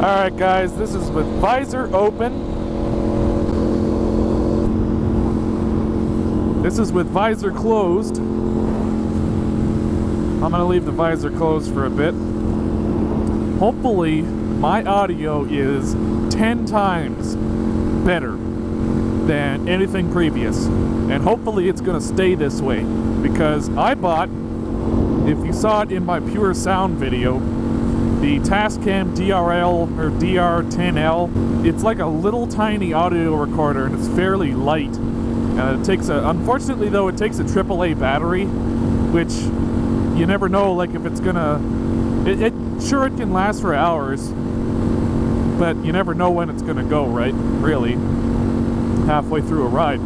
Alright guys, this is with visor open. This is with visor closed. I'm gonna leave the visor closed for a bit. Hopefully, my audio is 10 times better than anything previous. And hopefully it's gonna stay this way. Because I bought, if you saw it in my Pure Sound video, the Tascam DRL or DR10L. It's like a little tiny audio recorder and it's fairly light. It takes unfortunately though, it takes a AAA battery, which you never know, like if it's gonna, sure it can last for hours, but you never know when it's gonna go, right? Really, halfway through a ride.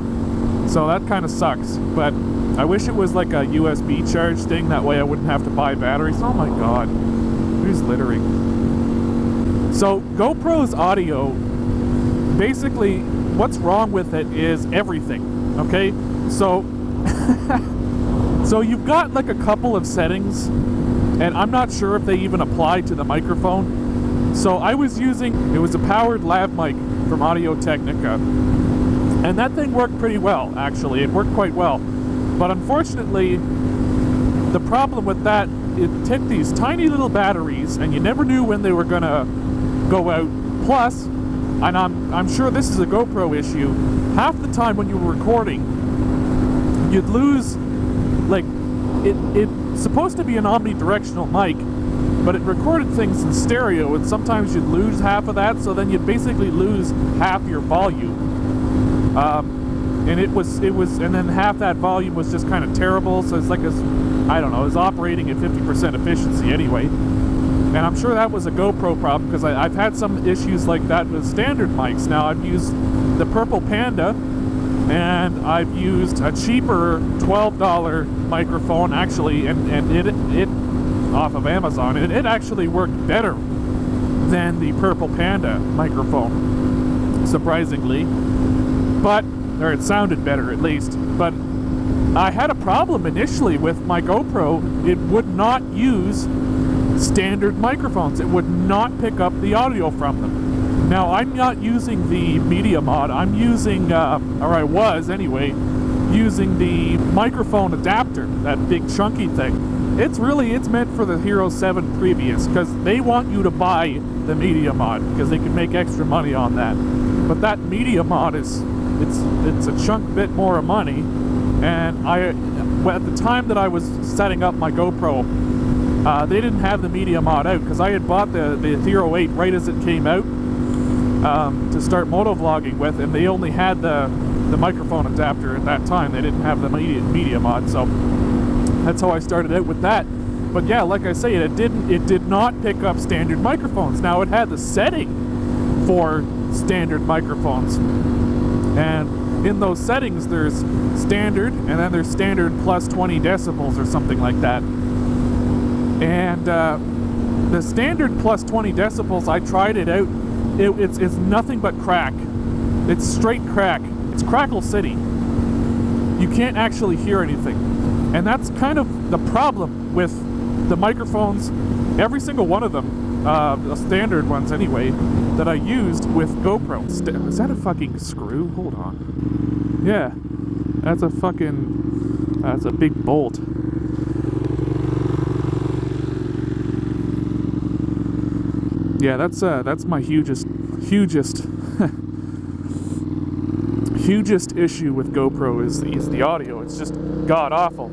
So that kind of sucks, but I wish it was like a USB charge thing, that way I wouldn't have to buy batteries. Oh my god, who's littering? So GoPro's audio, basically what's wrong with it is everything, okay? So so you've got like a couple of settings, and I'm not sure if they even apply to the microphone. So I was using, it was a powered lav mic from Audio-Technica, and that thing worked pretty well, actually. It worked quite well. But unfortunately, the problem with that, it took these tiny little batteries, and you never knew when they were gonna go out. Plus, and I'm sure this is a GoPro issue, half the time when you were recording, you'd lose, like, it's supposed to be an omnidirectional mic, but it recorded things in stereo, and sometimes you'd lose half of that, so then you'd basically lose half your volume. And it was, and then half that volume was just kind of terrible, so it's like, I don't know, it was operating at 50% efficiency anyway. And I'm sure that was a GoPro problem, because I've had some issues like that with standard mics. Now, I've used the Purple Panda, and I've used a cheaper $12 microphone, actually, and it off of Amazon, and it actually worked better than the Purple Panda microphone, surprisingly. But, or it sounded better at least, but I had a problem initially with my GoPro. It would not use standard microphones. It would not pick up the audio from them. Now, I'm not using the Media Mod. I'm using, or I was anyway, using the microphone adapter, that big chunky thing. It's meant for the Hero 7 Previous, because they want you to buy the Media Mod, because they can make extra money on that. But that Media Mod is, it's a chunk bit more money, and at the time that I was setting up my GoPro, they didn't have the Media Mod out, because I had bought the Hero 8 right as it came out to start motovlogging with, and they only had the microphone adapter at that time. They didn't have the Media Mod, so that's how I started out with that. But yeah, like I say, it did not pick up standard microphones. Now, it had the setting for standard microphones, and in those settings there's standard, and then there's standard plus 20 decibels or something like that. And the standard plus 20 decibels, I tried it out. It's nothing but crack. It's straight crack. It's Crackle City. You can't actually hear anything. And that's kind of the problem with the microphones, every single one of them, the standard ones anyway, that I used with GoPro. Is that a fucking screw? Hold on. Yeah, that's a big bolt. Yeah, that's my hugest hugest issue with GoPro is the audio. It's just god awful.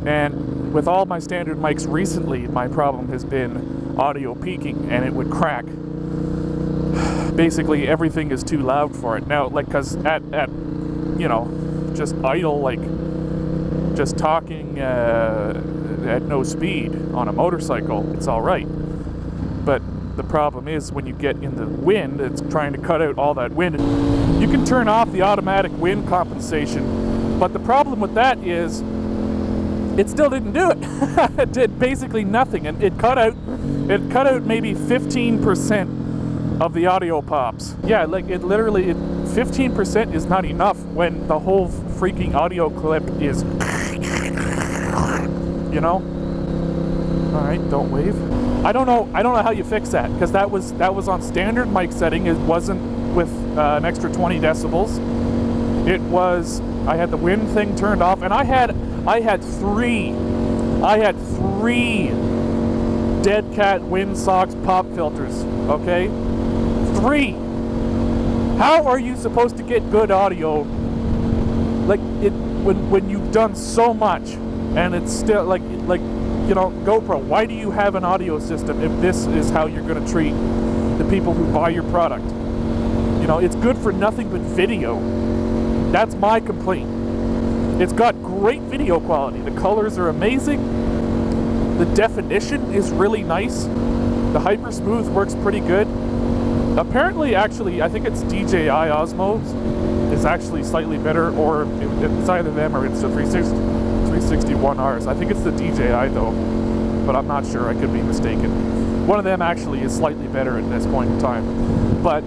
And with all my standard mics recently, my problem has been audio peaking, and it would crack. Basically, everything is too loud for it now. Like, cause at you know, just idle, like just talking at no speed on a motorcycle, it's all right. But the problem is when you get in the wind, it's trying to cut out all that wind. You can turn off the automatic wind compensation, but the problem with that is it still didn't do it. It did basically nothing, and it cut out maybe 15% of the audio pops. Yeah, like it literally, 15% is not enough when the whole freaking audio clip is, you know? Alright, don't wave. I don't know how you fix that, because that was on standard mic setting. It wasn't with an extra 20 decibels. It was, I had the wind thing turned off, and I had three Dead Cat WindSox pop filters, okay? 3. How are you supposed to get good audio like it when you've done so much and it's still like you know, GoPro, why do you have an audio system if this is how you're going to treat the people who buy your product? You know, it's good for nothing but video. That's my complaint. It's got great video quality. The colors are amazing. The definition is really nice. The Hyper Smooth works pretty good. Apparently, actually, I think it's DJI Osmo is actually slightly better, or it's either them or it's the 361Rs. I think it's the DJI though, but I'm not sure. I could be mistaken. One of them actually is slightly better at this point in time. But,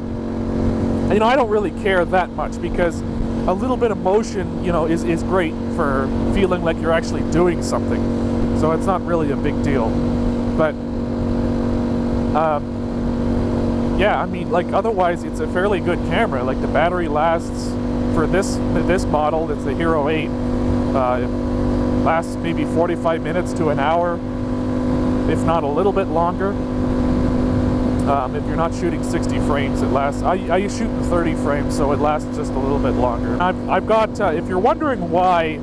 you know, I don't really care that much, because a little bit of motion, you know, is great for feeling like you're actually doing something. So it's not really a big deal. But, yeah, I mean, like, otherwise it's a fairly good camera. Like, the battery lasts, for this model, it's the Hero 8, it lasts maybe 45 minutes to an hour, if not a little bit longer. If you're not shooting 60 frames, it lasts, I shoot in 30 frames, so it lasts just a little bit longer. I've got, if you're wondering why,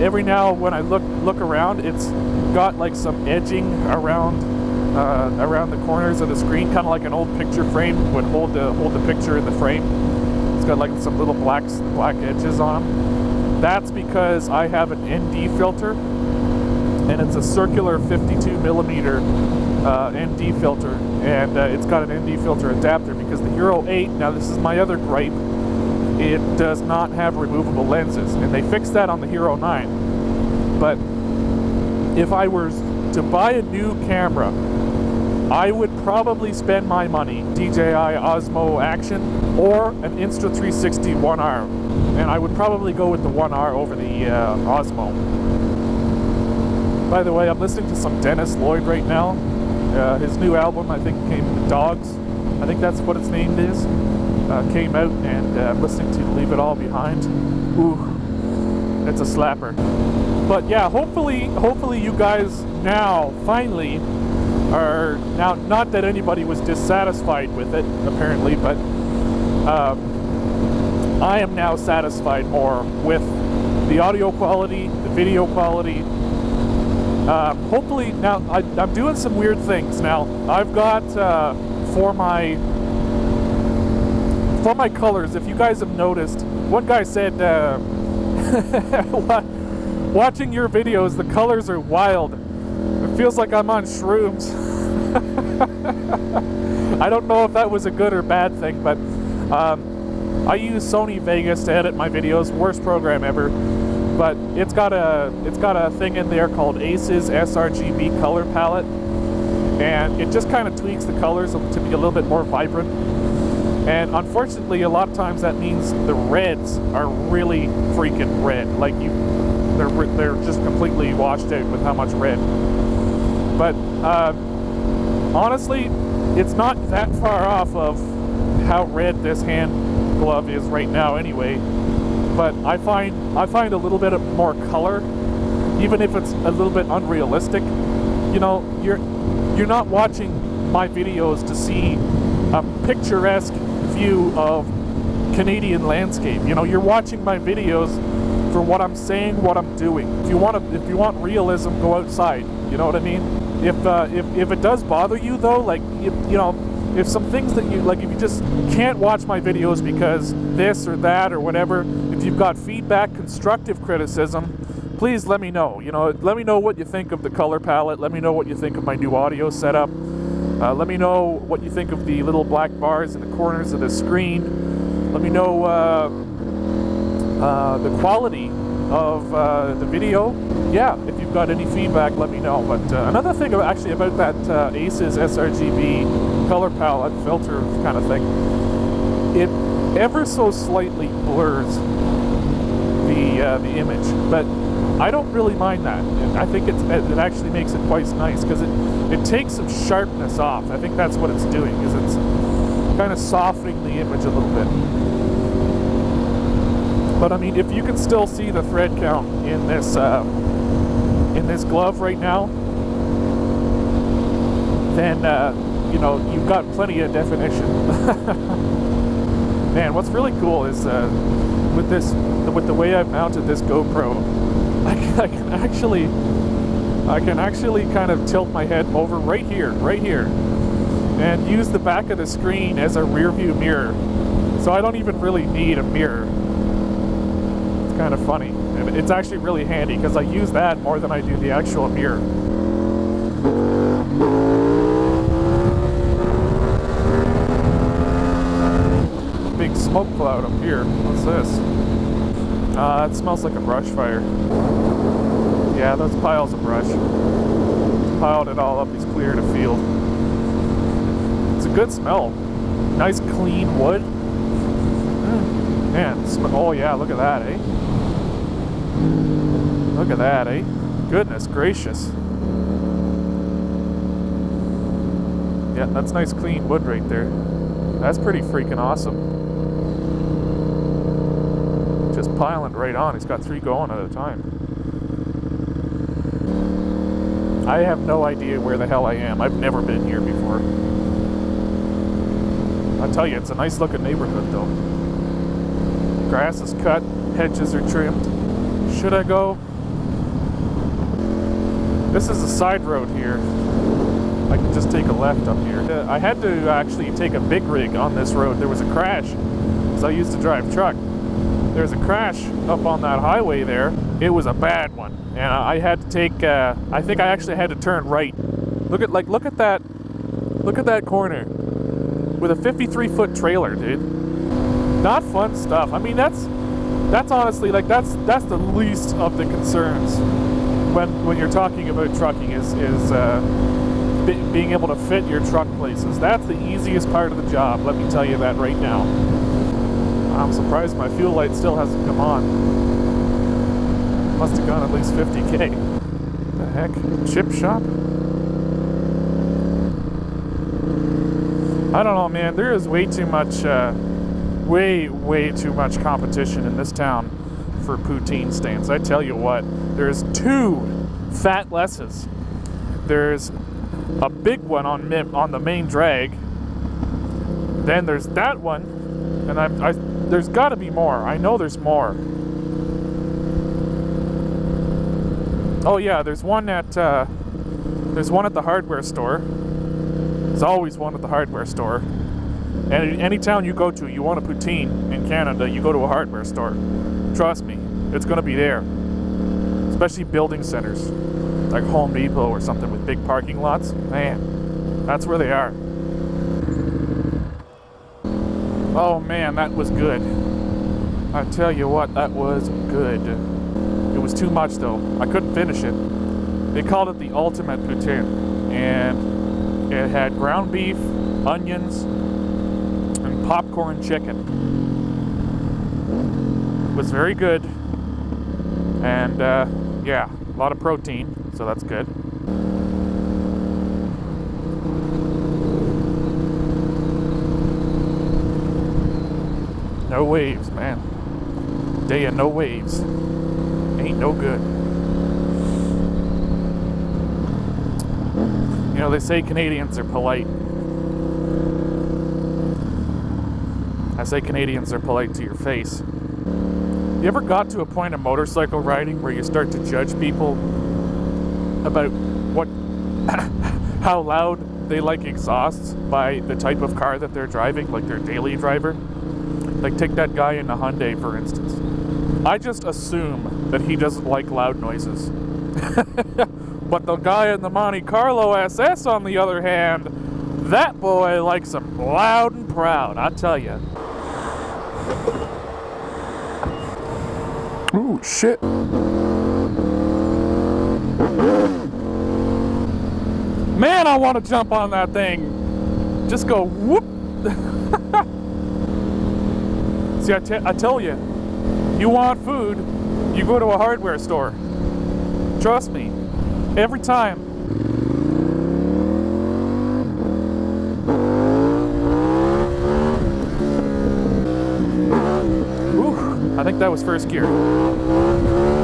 every now when I look around, it's got like some edging around the corners of the screen, kind of like an old picture frame would hold the picture in the frame. It's got like some little black edges on them. That's because I have an ND filter, and it's a circular 52 millimeter ND filter, and it's got an ND filter adapter, because the Hero 8, now this is my other gripe, it does not have removable lenses, and they fixed that on the Hero 9. But if I were to buy a new camera, I would probably spend my money DJI Osmo Action or an Insta360 1R, and I would probably go with the 1R over the Osmo. By the way, I'm listening to some Dennis Lloyd right now. His new album, I think, came Dogs. I think that's what its name is. Came out, and I'm listening to Leave It All Behind. Ooh, it's a slapper. But yeah, hopefully you guys now finally are, now, not that anybody was dissatisfied with it apparently, but I am now satisfied more with the audio quality, the video quality. Hopefully now I'm doing some weird things now. I've got for my colors, if you guys have noticed, one guy said watching your videos, the colors are wild. It feels like I'm on shrooms. I don't know if that was a good or bad thing, but I use Sony Vegas to edit my videos. Worst program ever. But it's got a thing in there called Aces sRGB color palette, and it just kind of tweaks the colors to be a little bit more vibrant. And unfortunately, a lot of times that means the reds are really freaking red. Like they're just completely washed out with how much red. But honestly, it's not that far off of how red this hand glove is right now, anyway. But I find a little bit more color, even if it's a little bit unrealistic. You know, you're not watching my videos to see a picturesque view of Canadian landscape. You know, you're watching my videos for what I'm saying, what I'm doing. If you want realism, go outside. You know what I mean? If it does bother you though, like you know, if some things that you like, if you just can't watch my videos because this or that or whatever, if you've got feedback, constructive criticism, please let me know. You know, let me know what you think of the color palette. Let me know what you think of my new audio setup. Let me know what you think of the little black bars in the corners of the screen. Let me know the quality of the video. Yeah, if you've got any feedback, let me know. But another thing actually about that Aces sRGB color palette filter kind of thing, it ever so slightly blurs the image, but I don't really mind that. I think it actually makes it quite nice because it takes some sharpness off. I think that's what it's doing, is it's kind of softening the image a little bit. But I mean, if you can still see the thread count in this glove right now, then you know, you've got plenty of definition. Man, what's really cool is with the way I've mounted this GoPro, I can actually kind of tilt my head over right here, and use the back of the screen as a rear view mirror. So I don't even really need a mirror. It's kind of funny. And it's actually really handy because I use that more than I do the actual mirror. Big smoke cloud up here. What's this? It smells like a brush fire. Yeah, those piles of brush. Piled it all up. He's cleared a field. It's a good smell. Nice clean wood. Man, oh yeah, look at that, eh? Look at that, eh? Goodness gracious. Yeah, that's nice clean wood right there. That's pretty freaking awesome. Just piling it right on. He's got 3 going at a time. I have no idea where the hell I am. I've never been here before. I tell you, it's a nice looking neighborhood though. Grass is cut, hedges are trimmed. Should I go? This is a side road here. I can just take a left up here. I had to actually take a big rig on this road. There was a crash, because I used to drive truck. There's a crash up on that highway there. It was a bad one, and I had to take. I think I actually had to turn right. Look at that corner with a 53-foot trailer, dude. Not fun stuff. I mean, that's honestly like that's the least of the concerns when you're talking about trucking is being able to fit your truck places. That's the easiest part of the job. Let me tell you that right now. I'm surprised my fuel light still hasn't come on. Must have gone at least 50K. The heck? Chip shop? I don't know, man. There is way too much, way too much competition in this town for poutine stands. I tell you what, there's 2 Fat Lesses. There's a big one on the main drag. Then there's that one, and there's got to be more. I know there's more. Oh yeah, there's one at the hardware store. There's always one at the hardware store. And any town you go to, you want a poutine in Canada, you go to a hardware store. Trust me, it's going to be there. Especially building centers, like Home Depot or something with big parking lots. Man, that's where they are. Oh man, that was good. I tell you what, that was good. It was too much though. I couldn't finish it. They called it the ultimate poutine, and it had ground beef, onions, and popcorn chicken. It was very good, and yeah, a lot of protein, so that's good. No waves, man. Day of no waves. Ain't no good. You know, they say Canadians are polite. I say Canadians are polite to your face. You ever got to a point of motorcycle riding where you start to judge people about how loud they like exhausts by the type of car that they're driving, like their daily driver? Like take that guy in the Hyundai, for instance. I just assume that he doesn't like loud noises. But the guy in the Monte Carlo SS, on the other hand, that boy likes them loud and proud, I tell you. Ooh, shit. Man, I want to jump on that thing. Just go whoop. See, I tell you, you want food, you go to a hardware store. Trust me. Every time. Ooh, I think that was first gear.